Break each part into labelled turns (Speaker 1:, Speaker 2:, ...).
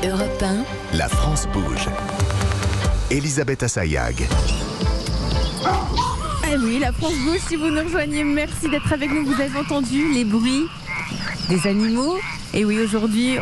Speaker 1: Europe 1,
Speaker 2: La France bouge. Elisabeth Assayag.
Speaker 3: Eh oui, la France bouge, si vous nous rejoignez, merci d'être avec nous. Vous avez entendu les bruits des animaux. Et oui, aujourd'hui,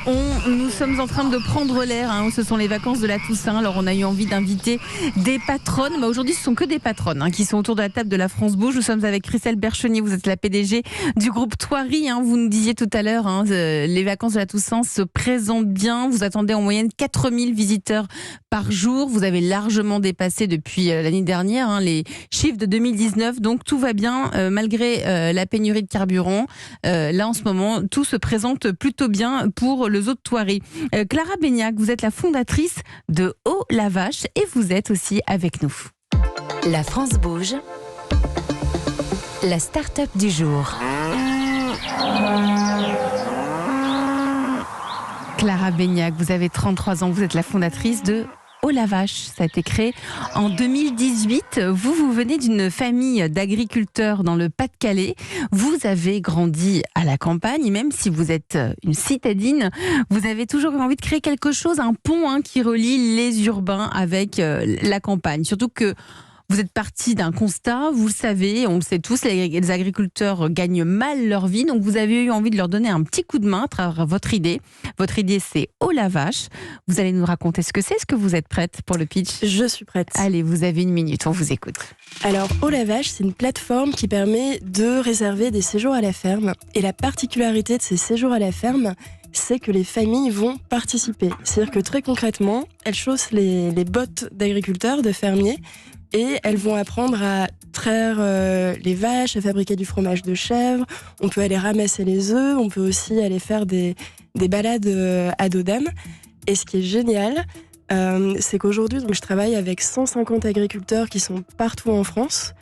Speaker 3: nous sommes en train de prendre l'air. Ce sont les vacances de la Toussaint. Alors, on a eu envie d'inviter des patronnes. Mais aujourd'hui, ce sont que des patronnes qui sont autour de la table de la France Bouge. Nous sommes avec Christelle Berchenier. Vous êtes la PDG du groupe Thoiry. Vous nous disiez tout à l'heure, les vacances de la Toussaint se présentent bien. Vous attendez en moyenne 4000 visiteurs par jour. Vous avez largement dépassé depuis l'année dernière les chiffres de 2019. Donc, tout va bien malgré la pénurie de carburant. Là, en ce moment, tout se présente plutôt bien pour le zoo de Thoiry. Clara Beignac, vous êtes la fondatrice de Haut la Vache et vous êtes aussi avec nous.
Speaker 1: La France bouge. La start-up du jour.
Speaker 3: Clara Beignac, vous avez 33 ans, vous êtes la fondatrice de Haut la Vache. Ça a été créé en 2018. Vous venez d'une famille d'agriculteurs dans le Pas-de-Calais. Vous avez grandi à la campagne, même si vous êtes une citadine, vous avez toujours eu envie de créer quelque chose, un pont qui relie les urbains avec la campagne. Surtout que vous êtes parti d'un constat, vous le savez, on le sait tous, les agriculteurs gagnent mal leur vie, donc vous avez eu envie de leur donner un petit coup de main à travers votre idée. Votre idée, c'est Haut la Vache. Vous allez nous raconter ce que c'est. Est-ce que vous êtes prête pour le pitch ?
Speaker 4: Je suis prête.
Speaker 3: Allez, vous avez 1 minute, on vous écoute.
Speaker 4: Alors, Haut la Vache, c'est une plateforme qui permet de réserver des séjours à la ferme. Et la particularité de ces séjours à la ferme, c'est que les familles vont participer. C'est-à-dire que très concrètement, elles chaussent les bottes d'agriculteurs, de fermiers, et elles vont apprendre à traire les vaches, à fabriquer du fromage de chèvre. On peut aller ramasser les œufs, on peut aussi aller faire des balades à dos d'âne. Et ce qui est génial, c'est qu'aujourd'hui, donc, je travaille avec 150 agriculteurs qui sont partout en France.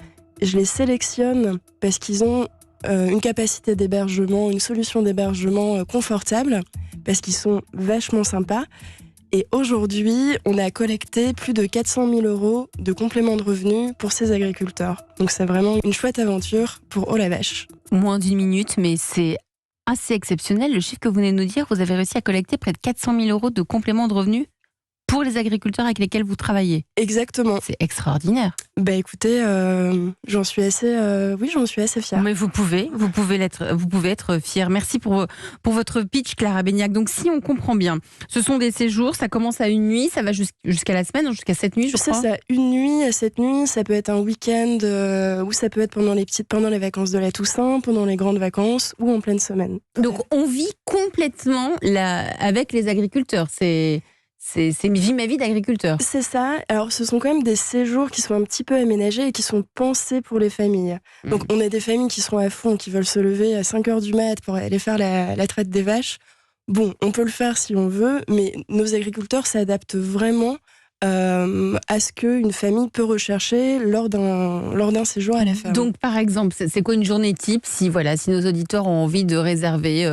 Speaker 4: Je les sélectionne parce qu'ils ont une capacité d'hébergement, une solution d'hébergement confortable, parce qu'ils sont vachement sympas. Et aujourd'hui, on a collecté plus de 400 000 € de complément de revenus pour ces agriculteurs. Donc c'est vraiment une chouette aventure pour Haut la Vache.
Speaker 3: Moins d'1 minute, mais c'est assez exceptionnel. Le chiffre que vous venez de nous dire, vous avez réussi à collecter près de 400 000 € de complément de revenus pour les agriculteurs avec lesquels vous travaillez.
Speaker 4: Exactement.
Speaker 3: C'est extraordinaire.
Speaker 4: Bah écoutez, j'en suis assez fière.
Speaker 3: Mais vous pouvez être fière. Merci pour votre pitch, Clara Beignac. Donc si on comprend bien, ce sont des séjours, ça commence à 1 nuit, ça va jusqu'à la semaine, jusqu'à 7 nuits, je crois.
Speaker 4: C'est ça, 1 nuit à 7 nuits, ça peut être un week-end, ou ça peut être pendant les vacances de la Toussaint, pendant les grandes vacances, ou en pleine semaine.
Speaker 3: Donc on vit complètement avec les agriculteurs, c'est vie ma vie d'agriculteur.
Speaker 4: C'est ça. Alors, ce sont quand même des séjours qui sont un petit peu aménagés et qui sont pensés pour les familles. Donc, on a des familles qui sont à fond, qui veulent se lever à 5h du mat pour aller faire la traite des vaches. Bon, on peut le faire si on veut, mais nos agriculteurs s'adaptent vraiment à ce qu'une famille peut rechercher lors d'un séjour à la ferme.
Speaker 3: Donc, par exemple, c'est quoi une journée type si nos auditeurs ont envie de réserver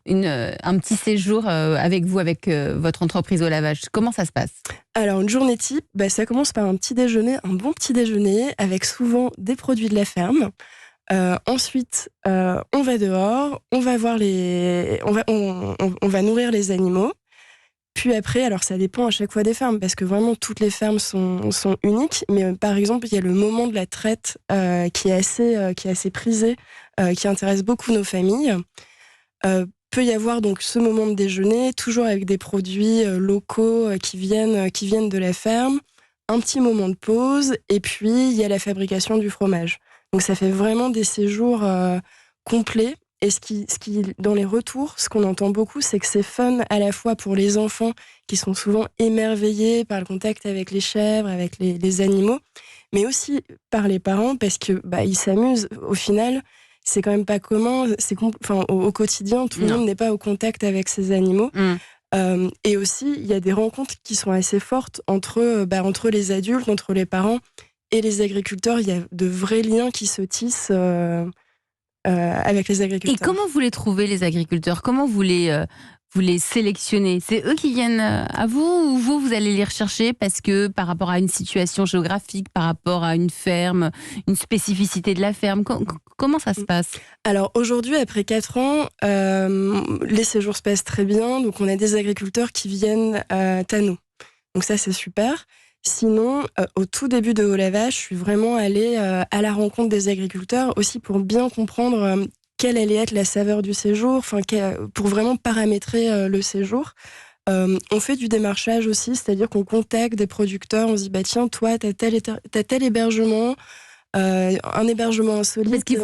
Speaker 3: un petit séjour avec vous, avec votre entreprise Haut la Vache? Comment ça se passe?
Speaker 4: Alors, une journée type, ça commence par un petit déjeuner, un bon petit déjeuner, avec souvent des produits de la ferme. Ensuite, on va dehors, on va voir on va nourrir les animaux. Puis après, alors ça dépend à chaque fois des fermes, parce que vraiment toutes les fermes sont uniques. Mais par exemple, il y a le moment de la traite qui est assez prisé, qui intéresse beaucoup nos familles. Peut y avoir donc ce moment de déjeuner, toujours avec des produits locaux qui viennent de la ferme. Un petit moment de pause, et puis il y a la fabrication du fromage. Donc ça fait vraiment des séjours complets. Et ce qui, dans les retours, ce qu'on entend beaucoup, c'est que c'est fun à la fois pour les enfants qui sont souvent émerveillés par le contact avec les chèvres, avec les animaux, mais aussi par les parents parce que ils s'amusent. Au final, c'est quand même pas commun. Au quotidien, tout le monde n'est pas au contact avec ces animaux. Et aussi, il y a des rencontres qui sont assez fortes entre les adultes, entre les parents et les agriculteurs. Il y a de vrais liens qui se tissent. Avec les agriculteurs.
Speaker 3: Et comment vous les trouvez, les agriculteurs? Comment vous vous les sélectionnez. C'est eux qui viennent à vous ou vous allez les rechercher parce que par rapport à une situation géographique, par rapport à une ferme, une spécificité de la ferme, comment ça se passe?
Speaker 4: Alors aujourd'hui, après 4 ans, les séjours se passent très bien. Donc on a des agriculteurs qui viennent à nous. Donc ça, c'est super. Sinon, au tout début de Haut la Vache, je suis vraiment allée à la rencontre des agriculteurs aussi pour bien comprendre quelle allait être la saveur du séjour, pour vraiment paramétrer le séjour. On fait du démarchage aussi, c'est-à-dire qu'on contacte des producteurs, on se dit bah tiens, toi, t'as tel hébergement, un hébergement insolite.
Speaker 3: Parce qu'il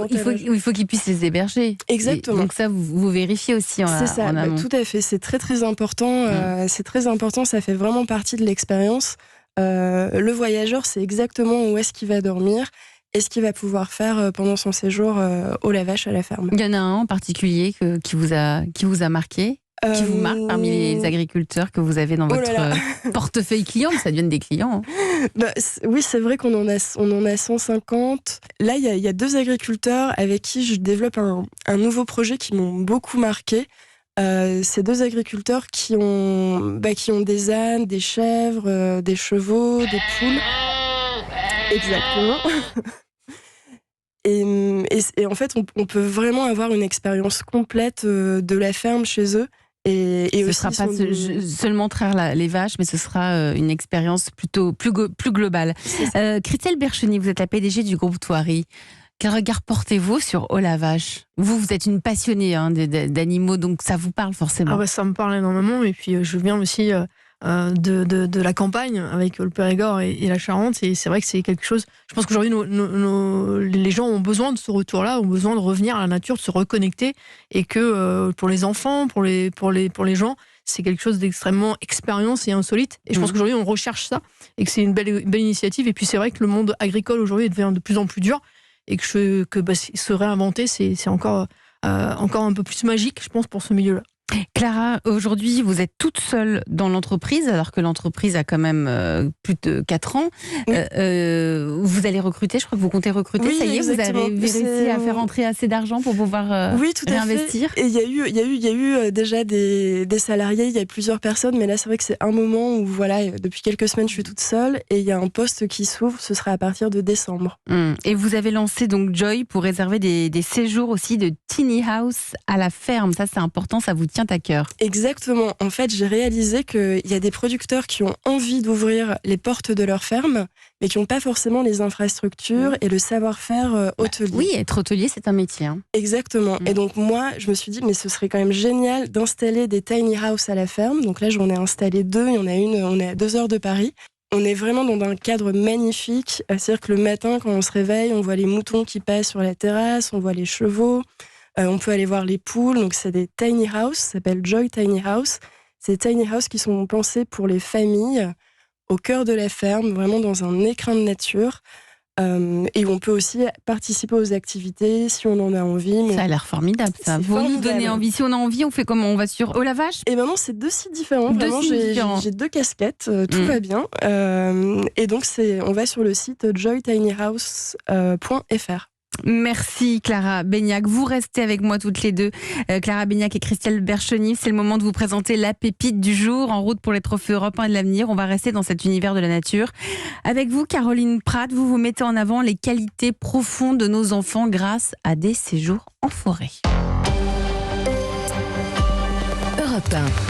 Speaker 3: faut qu'ils puissent les héberger.
Speaker 4: Exactement.
Speaker 3: Et donc ça, vous vérifiez aussi
Speaker 4: C'est ça,
Speaker 3: amont.
Speaker 4: Tout à fait. C'est très très important. C'est très important. Ça fait vraiment partie de l'expérience. Le voyageur, c'est exactement où est-ce qu'il va dormir et ce qu'il va pouvoir faire pendant son séjour au la vache à la ferme.
Speaker 3: Il y en a un en particulier qui vous a marqué, qui vous marque parmi les agriculteurs que vous avez dans votre portefeuille client, ça devienne des clients.
Speaker 4: Oui, c'est vrai qu'on en a 150. Là, il y a 2 agriculteurs avec qui je développe un nouveau projet qui m'ont beaucoup marqué. Ces 2 agriculteurs qui ont des ânes, des chèvres, des chevaux, des poules. Exactement. Et en fait, on peut vraiment avoir une expérience complète de la ferme chez eux. Et
Speaker 3: ce
Speaker 4: aussi
Speaker 3: sera pas seulement traire les vaches, mais ce sera une expérience plutôt plus globale. Christelle Bercheny, vous êtes la PDG du groupe Thoiry. Quel regard portez-vous sur Haut la Vache? Vous êtes une passionnée d'animaux, donc ça vous parle forcément.
Speaker 5: Ah bah, ça me parle énormément, et puis je viens aussi de la campagne avec le Périgord et la Charente, et c'est vrai que c'est quelque chose. Je pense qu'aujourd'hui les gens ont besoin de ce retour-là, ont besoin de revenir à la nature, de se reconnecter, et que pour les enfants, pour les gens, c'est quelque chose d'extrêmement expérience et insolite. Et je pense qu'aujourd'hui on recherche ça, et que c'est une belle initiative. Et puis c'est vrai que le monde agricole aujourd'hui devient de plus en plus dur, et que se réinventer, c'est encore un peu plus magique, je pense, pour ce milieu-là.
Speaker 3: Clara, aujourd'hui, vous êtes toute seule dans l'entreprise, alors que l'entreprise a quand même plus de 4 ans. Oui. Vous allez recruter, je crois que vous comptez recruter, oui, ça y est, exactement. Vous avez réussi à faire entrer assez d'argent pour pouvoir
Speaker 4: oui, tout
Speaker 3: réinvestir.
Speaker 4: À fait. Et il y a eu déjà des salariés, il y a plusieurs personnes, mais là c'est vrai que c'est un moment où depuis quelques semaines je suis toute seule, et il y a un poste qui s'ouvre, ce sera à partir de décembre.
Speaker 3: Et vous avez lancé donc Joy pour réserver des séjours aussi de tiny house à la ferme, ça c'est important, ça vous tient à cœur.
Speaker 4: Exactement. En fait, j'ai réalisé qu'il y a des producteurs qui ont envie d'ouvrir les portes de leur ferme, mais qui n'ont pas forcément les infrastructures et le savoir-faire hôtelier.
Speaker 3: Oui, être hôtelier, c'est un métier.
Speaker 4: Exactement. Et donc moi, je me suis dit, mais ce serait quand même génial d'installer des tiny house à la ferme. Donc là, j'en ai installé 2. Il y en a une, on est à 2 heures de Paris. On est vraiment dans un cadre magnifique. C'est-à-dire que le matin, quand on se réveille, on voit les moutons qui passent sur la terrasse, on voit les chevaux. On peut aller voir les poules, donc c'est des tiny house, ça s'appelle Joy Tiny House. C'est des tiny house qui sont pensés pour les familles, au cœur de la ferme, vraiment dans un écrin de nature. Et on peut aussi participer aux activités si on en a envie.
Speaker 3: Ça a l'air formidable, ça. Vous nous donnez envie. Si on a envie, on fait comment? On va sur Haut la Vache?
Speaker 4: Et maintenant, c'est 2 sites différents. Vraiment, j'ai 2 casquettes, tout va bien. Et donc, on va sur le site joytinyhouse.fr.
Speaker 3: Merci Clara Beignac. Vous restez avec moi toutes les deux. Clara Beignac et Christelle Bercheny. C'est le moment de vous présenter la pépite du jour en route pour les trophées Europe 1 de l'avenir. On va rester dans cet univers de la nature. Avec vous, Caroline Pratt, vous mettez en avant les qualités profondes de nos enfants grâce à des séjours en forêt.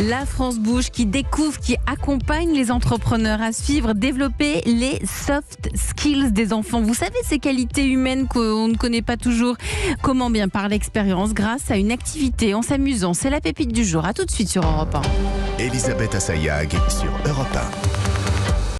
Speaker 3: La France bouge, qui découvre, qui accompagne les entrepreneurs à suivre, développer les soft skills des enfants. Vous savez, ces qualités humaines qu'on ne connaît pas toujours. Comment? Bien par l'expérience, grâce à une activité, en s'amusant. C'est la pépite du jour. À tout de suite sur Europe 1.
Speaker 2: Elisabeth Assayag sur Europe 1.